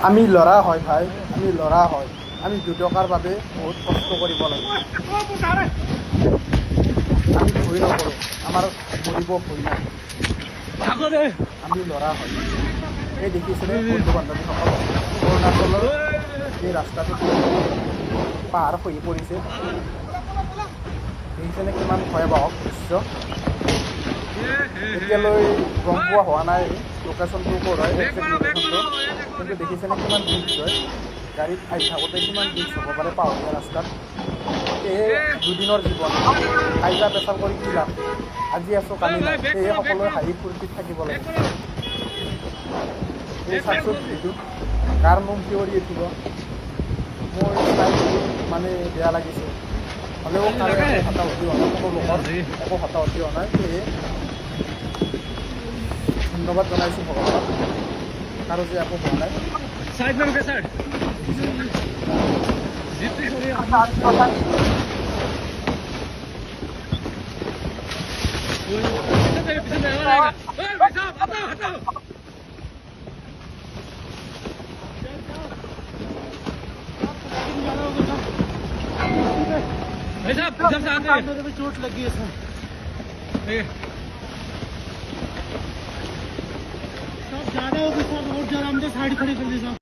আমি ল'ৰা হয় ভাই, আমি ল'ৰা হয়, আমি দুটকাৰ বাবে বহুত কষ্ট কৰিব লাগে। আমি ভয় নকৰোঁ, আমাৰ মৰিব ভয় নাই। আমি ল'ৰা হয়। এই দেখিছেনে বন্ধু বান্ধৱীসকল, অৰুণাচলৰ এই ৰাস্তাটোত পাহাৰ খহি পৰিছে। দেখিছেনে কিমান ভয়াৱহ দৃশ্য। এতিয়ালৈ গম পোৱা হোৱা নাই লোকেশ্যনটো ক'ত হয়, একজেক্ট লোকেশ্যনটো, কিন্তু দেখিছেনে কিমান ৰিস্ক হয়। গাড়ীত আহি থাকোঁতে কিমান ৰিস্ক হ'ব পাৰে পাহাৰীয়া ৰাস্তাত। সেয়ে দুদিনৰ জীৱন কাইজা পেচাল কৰি কি লাভ, আজি আছোঁ কালি নাই। সেয়ে সকলোৱে হাঁহি ফূৰ্তিত থাকিব লাগে। এই চাওকচোন ভিডিঅ'টোত কাৰ নোম শিয়ৰি উঠিব, মোৰ চাই মানে বেয়া লাগিছে। হ'লেও কাৰো একো হতাহতি হোৱা নাই, কোনো লোকৰ একো হতাহতি হোৱা নাই। সেয়ে ধন্যবাদ জনাইছোঁ ভগৱানক, কাৰো যে একো হোৱা নাই। भाई साहब इधर से आते हैं, मेरे भी चोट लगी है इसमें। सब जा रहे हो, सब और जा रहा, हम तो साइड खड़ी कर दी साहब।